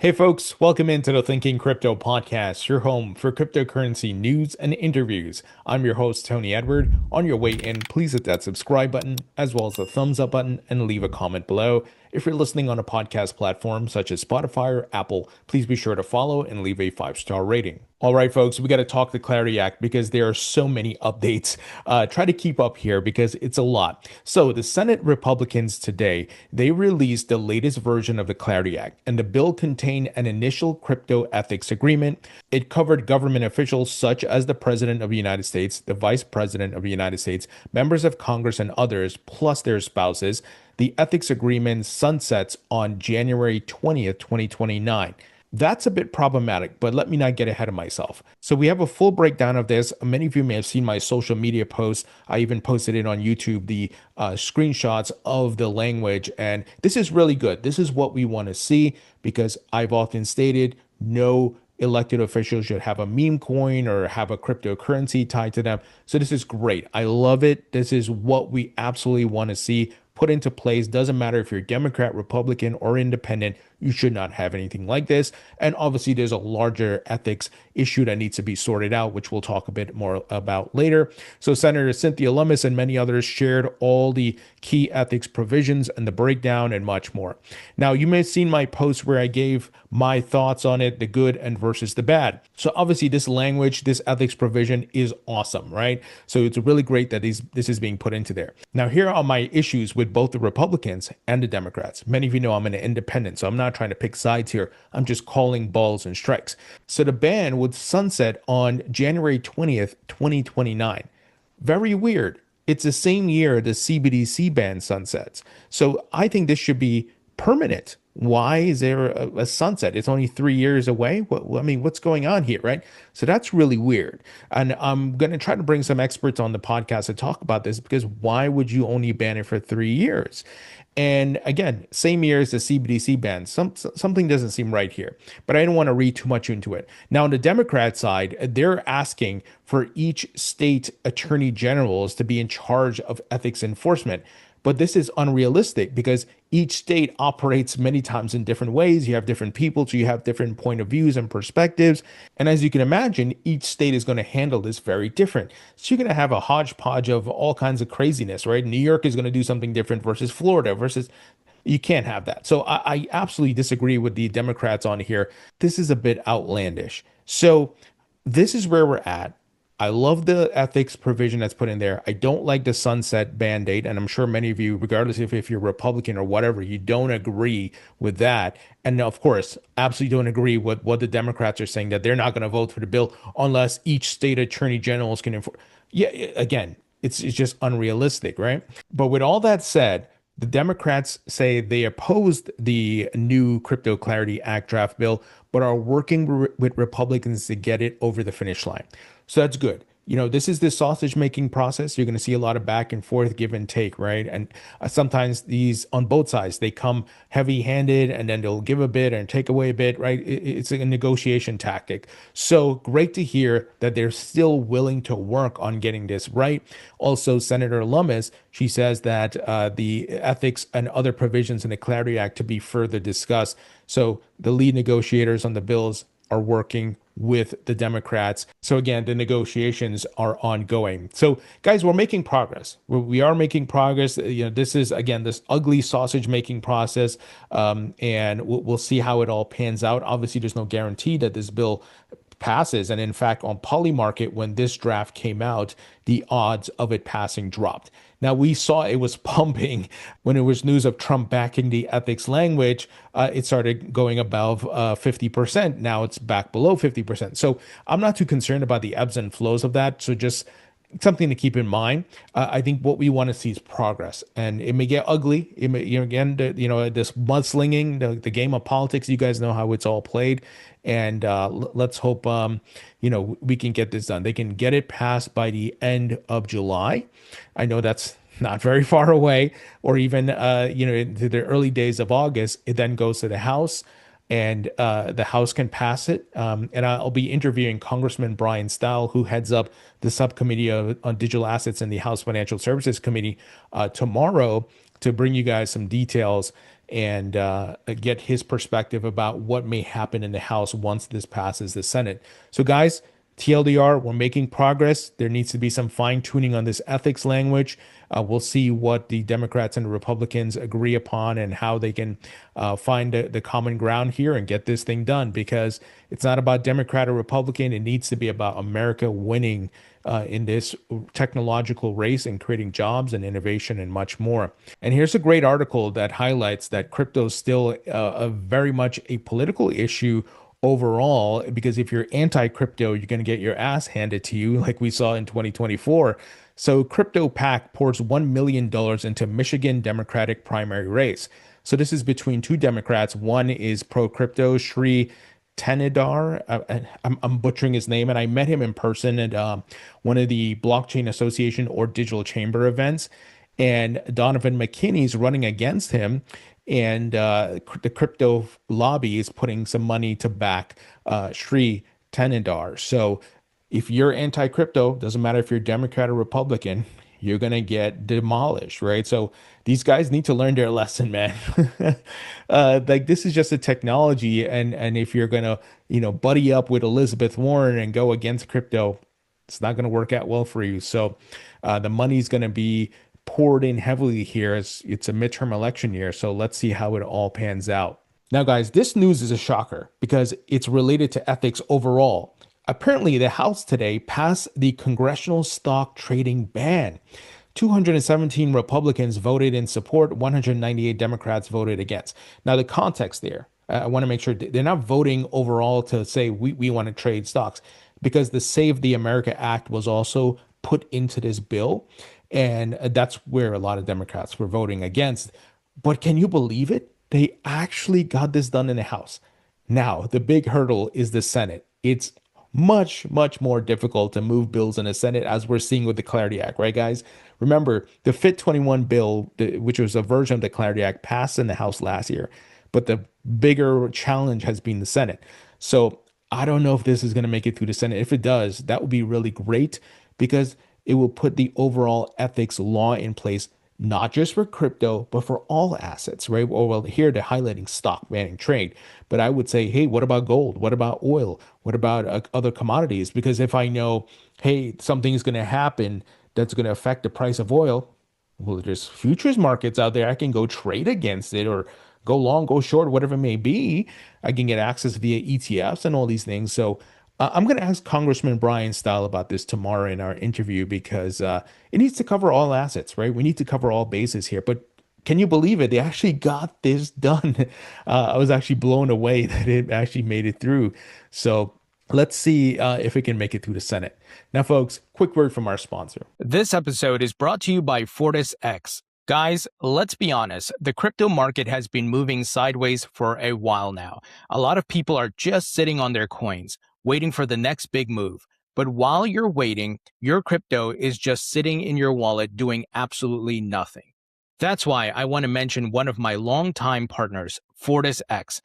Hey folks, welcome into the Thinking Crypto podcast, your home for cryptocurrency news and interviews. I'm your host, Tony Edward. On your way in, please hit that subscribe button as well as the thumbs up button and leave a comment below. If you're listening on a podcast platform such as Spotify or Apple, please be sure to follow and leave a 5-star rating. All right, folks, we got to talk the Clarity Act because there are so many updates. Try to keep up here because it's a lot. So the Senate Republicans today, they released the latest version of the Clarity Act, and the bill contained an initial crypto ethics agreement. It covered government officials such as the President of the United States, the Vice President of the United States, members of Congress, and others, plus their spouses. The ethics agreement sunsets on January 20th, 2029. That's a bit problematic, but let me not get ahead of myself. So we have a full breakdown of this. Many of you may have seen my social media posts. I even posted it on YouTube, the screenshots of the language. And this is really good. This is what we want to see because I've often stated no elected officials should have a meme coin or have a cryptocurrency tied to them. So this is great. I love it. This is what we absolutely want to see put into place. Doesn't matter if you're Democrat, Republican, or independent, you should not have anything like this. And obviously, there's a larger ethics issue that needs to be sorted out, which we'll talk a bit more about later. So Senator Cynthia Lummis and many others shared all the key ethics provisions and the breakdown and much more. Now, you may have seen my post where I gave my thoughts on it, the good and versus the bad. So obviously, this language, this ethics provision is awesome, right? So it's really great that this is being put into there. Now, here are my issues with both the Republicans and the Democrats. Many of you know I'm an independent, so I'm not trying to pick sides here. I'm just calling balls and strikes. So the ban would sunset on January 20th, 2029. Very weird. It's the same year the CBDC ban sunsets. So I think this should be permanent. Why is there a sunset? It's only 3 years away. I mean, what's going on here, right? So that's really weird. And I'm going to try to bring some experts on the podcast to talk about this because why would you only ban it for 3 years? And again, same year as the CBDC ban. Something doesn't seem right here, but I don't want to read too much into it. Now, on the Democrat side, they're asking for each state attorney generals to be in charge of ethics enforcement. But this is unrealistic because each state operates many times in different ways. You have different people, so you have different point of views and perspectives. And as you can imagine, each state is going to handle this very different. So you're going to have a hodgepodge of all kinds of craziness, right? New York is going to do something different versus Florida versus you can't have that. So I absolutely disagree with the Democrats on here. This is a bit outlandish. So this is where we're at. I love the ethics provision that's put in there. I don't like the sunset band-aid, and I'm sure many of you, regardless if you're Republican or whatever, you don't agree with that. And of course, absolutely don't agree with what the Democrats are saying, that they're not going to vote for the bill unless each state attorney generals can enforce. Yeah, again, it's just unrealistic, right? But with all that said, the Democrats say they opposed the new Crypto Clarity Act draft bill, but are working with Republicans to get it over the finish line. So that's good. You know, this is the sausage making process. You're going to see a lot of back and forth, give and take, right? And sometimes these on both sides, they come heavy handed and then they'll give a bit and take away a bit, right? It's a negotiation tactic. So great to hear that they're still willing to work on getting this right. Also, Senator Lummis, she says that the ethics and other provisions in the Clarity Act to be further discussed. So the lead negotiators on the bills are working with the Democrats. So again, the negotiations are ongoing. So guys, we're making progress. We are making progress. You know, this is again this ugly sausage making process, and we'll see how it all pans out. Obviously, there's no guarantee that this bill passes. And in fact, on Polymarket, when this draft came out, the odds of it passing dropped. Now, we saw it was pumping when it was news of Trump backing the ethics language. It started going above 50%. Now it's back below 50%. So I'm not too concerned about the ebbs and flows of that. So just something to keep in mind. I think what we want to see is progress, and it may get ugly. It may, again, this mudslinging, the game of politics. You guys know how it's all played, and let's hope we can get this done. They can get it passed by the end of July. I know that's not very far away, or even into the early days of August. It then goes to the House, and the House can pass it. And I'll be interviewing Congressman Brian Stahl, who heads up the subcommittee on digital assets in the House Financial Services Committee tomorrow to bring you guys some details and get his perspective about what may happen in the House once this passes the Senate. So, guys, TLDR, we're making progress. There needs to be some fine tuning on this ethics language. We'll see what the Democrats and the Republicans agree upon and how they can find the common ground here and get this thing done, because it's not about Democrat or Republican. It needs to be about America winning in this technological race and creating jobs and innovation and much more. And here's a great article that highlights that crypto is still very much a political issue overall, because if you're anti-crypto, you're going to get your ass handed to you like we saw in 2024. So Crypto PAC pours $1 million into Michigan Democratic primary race. So this is between two Democrats. One is pro-crypto, Sri Tenidar. I'm butchering his name, and I met him in person at one of the Blockchain Association or Digital Chamber events. And Donovan McKinney's running against him, and the crypto lobby is putting some money to back Sri Tenidar. So if you're anti-crypto, doesn't matter if you're Democrat or Republican, you're gonna get demolished, right? So these guys need to learn their lesson, man. Like, this is just a technology, and if you're gonna, buddy up with Elizabeth Warren and go against crypto, it's not gonna work out well for you. So the money's gonna be poured in heavily here as it's a midterm election year. So let's see how it all pans out. Now, guys, this news is a shocker because it's related to ethics overall. Apparently, the House today passed the Congressional Stock Trading Ban. 217 Republicans voted in support, 198 Democrats voted against. Now, the context there, I want to make sure they're not voting overall to say we want to trade stocks, because the Save the America Act was also put into this bill. And that's where a lot of Democrats were voting against. But can you believe it? They actually got this done in the House. Now, the big hurdle is the Senate. It's much, much more difficult to move bills in the Senate, as we're seeing with the Clarity Act, right, guys? Remember, the FIT 21 bill, which was a version of the Clarity Act, passed in the House last year. But the bigger challenge has been the Senate. So I don't know if this is going to make it through the Senate. If it does, that would be really great, because it will put the overall ethics law in place, not just for crypto, but for all assets, right? Or, well, here they're highlighting stock banning trade. But I would say, hey, what about gold? What about oil? What about other commodities? Because if I know, hey, something is going to happen that's going to affect the price of oil, well, there's futures markets out there. I can go trade against it, or go long, go short, whatever it may be. I can get access via ETFs and all these things. So I'm going to ask Congressman Brian Style about this tomorrow in our interview, because it needs to cover all assets, right? We need to cover all bases here. But can you believe it? They actually got this done. I was actually blown away that it actually made it through. So let's see if it can make it through the Senate. Now, folks, quick word from our sponsor. This episode is brought to you by FortisX. Guys, let's be honest, the crypto market has been moving sideways for a while now. A lot of people are just sitting on their coins, waiting for the next big move. But while you're waiting, your crypto is just sitting in your wallet doing absolutely nothing. That's why I want to mention one of my longtime partners, FortisX.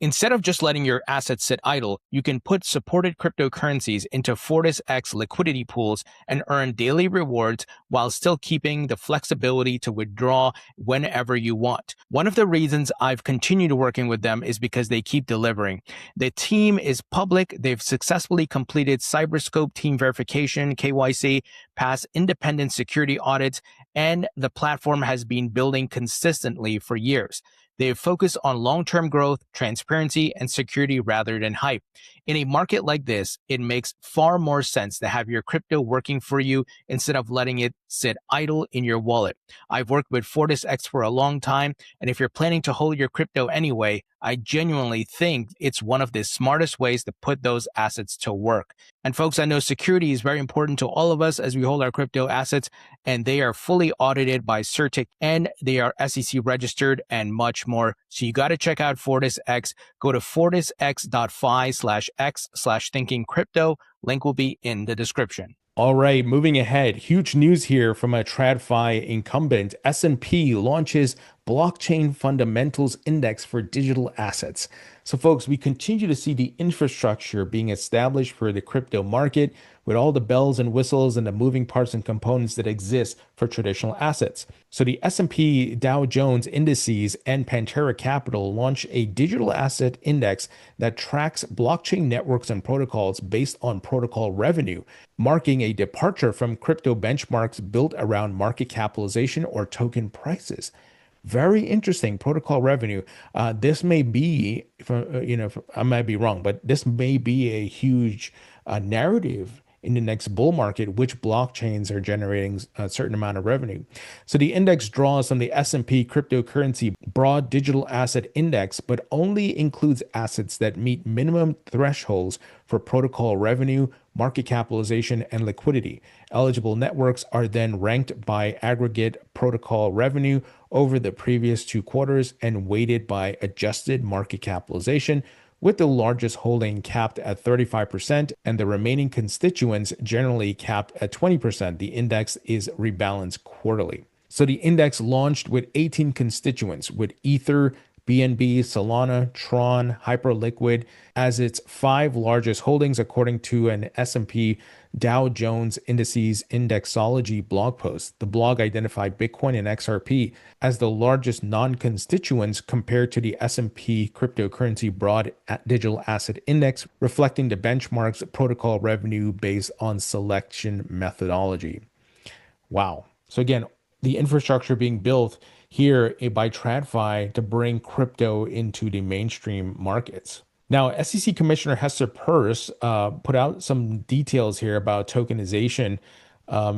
Instead of just letting your assets sit idle, you can put supported cryptocurrencies into FortisX liquidity pools and earn daily rewards while still keeping the flexibility to withdraw whenever you want. One of the reasons I've continued working with them is because they keep delivering. The team is public. They've successfully completed Cyberscope team verification, KYC, passed independent security audits, and the platform has been building consistently for years. They have focused on long-term growth, transparency, and security rather than hype. In a market like this, it makes far more sense to have your crypto working for you instead of letting it sit idle in your wallet. I've worked with FortisX for a long time, and if you're planning to hold your crypto anyway, I genuinely think it's one of the smartest ways to put those assets to work. And folks, I know security is very important to all of us as we hold our crypto assets, and they are fully audited by CertiK, and they are SEC registered and much more. So you got to check out FortisX. Go to fortisx.fi/x/thinkingcrypto. Link will be in the description. All right, moving ahead, huge news here from a TradFi incumbent. S&P launches Blockchain Fundamentals Index for digital assets. So folks, we continue to see the infrastructure being established for the crypto market. with all the bells and whistles and the moving parts and components that exist for traditional assets. So the S&P Dow Jones Indices and Pantera Capital launched a digital asset index that tracks blockchain networks and protocols based on protocol revenue, marking a departure from crypto benchmarks built around market capitalization or token prices. Very interesting protocol revenue. This may be, I might be wrong, but this may be a huge narrative in the next bull market, which blockchains are generating a certain amount of revenue. So the index draws from the S&P Cryptocurrency Broad Digital Asset Index, but only includes assets that meet minimum thresholds for protocol revenue, market capitalization, and liquidity. Eligible networks are then ranked by aggregate protocol revenue over the previous 2 quarters and weighted by adjusted market capitalization, with the largest holding capped at 35% and the remaining constituents generally capped at 20%. The index is rebalanced quarterly. So the index launched with 18 constituents, with Ether, BNB, Solana, Tron, Hyperliquid as its 5 largest holdings, according to an S&P Dow Jones Indices Indexology blog post. The blog identified Bitcoin and XRP as the largest non-constituents compared to the S&P Cryptocurrency Broad Digital Asset Index, reflecting the benchmark's protocol revenue based on selection methodology. Wow. So again, the infrastructure being built here by TradFi to bring crypto into the mainstream markets. Now, SEC Commissioner Hester Peirce put out some details here about tokenization,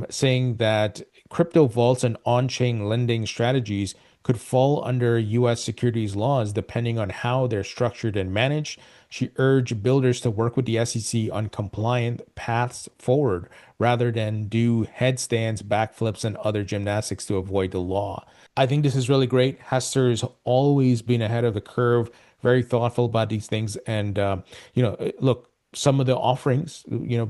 saying that crypto vaults and on-chain lending strategies could fall under U.S. securities laws depending on how they're structured and managed. She urged builders to work with the SEC on compliant paths forward rather than do headstands, backflips, and other gymnastics to avoid the law. I think this is really great. Hester's always been ahead of the curve, very thoughtful about these things. And, look, some of the offerings,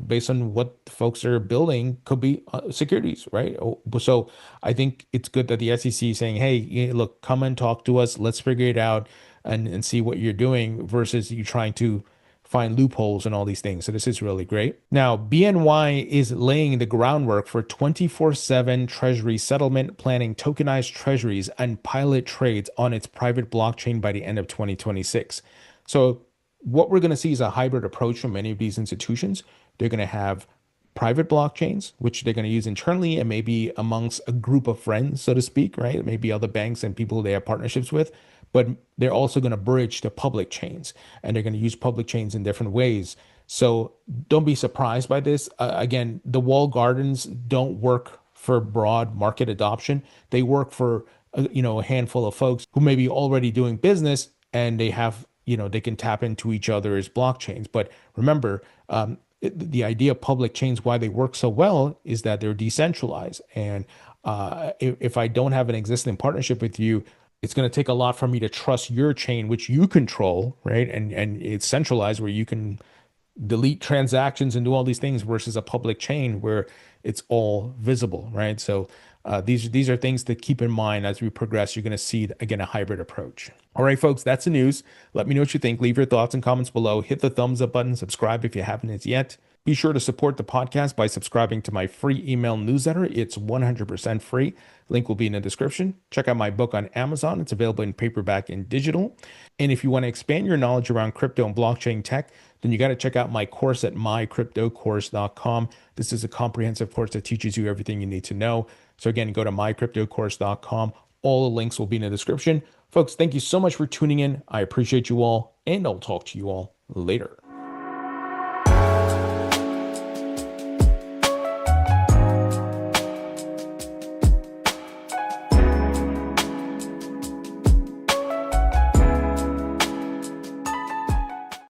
based on what folks are building could be securities, right? So I think it's good that the SEC is saying, hey, look, come and talk to us. Let's figure it out and see what you're doing versus you trying to find loopholes and all these things. So this is really great. Now, BNY is laying the groundwork for 24/7 treasury settlement, planning tokenized treasuries and pilot trades on its private blockchain by the end of 2026. So what we're going to see is a hybrid approach from many of these institutions. They're going to have private blockchains, which they're going to use internally and maybe amongst a group of friends, so to speak, right? Maybe other banks and people they have partnerships with, but they're also going to bridge the public chains, and they're going to use public chains in different ways. So don't be surprised by this. Again, the walled gardens don't work for broad market adoption. They work for a handful of folks who may be already doing business, and they have they can tap into each other's blockchains. But remember, the idea of public chains, why they work so well, is that they're decentralized. And if I don't have an existing partnership with you, it's going to take a lot for me to trust your chain, which you control, right? And it's centralized where you can delete transactions and do all these things versus a public chain where it's all visible, right? So these are things to keep in mind as we progress. You're going to see, again, a hybrid approach. All right, folks, that's the news. Let me know what you think. Leave your thoughts and comments below. Hit the thumbs up button. Subscribe if you haven't yet. Be sure to support the podcast by subscribing to my free email newsletter. It's 100% free. Link will be in the description. Check out my book on Amazon. It's available in paperback and digital. And if you want to expand your knowledge around crypto and blockchain tech, then you got to check out my course at mycryptocourse.com. This is a comprehensive course that teaches you everything you need to know. So again, go to mycryptocourse.com. All the links will be in the description. Folks, thank you so much for tuning in. I appreciate you all, and I'll talk to you all later.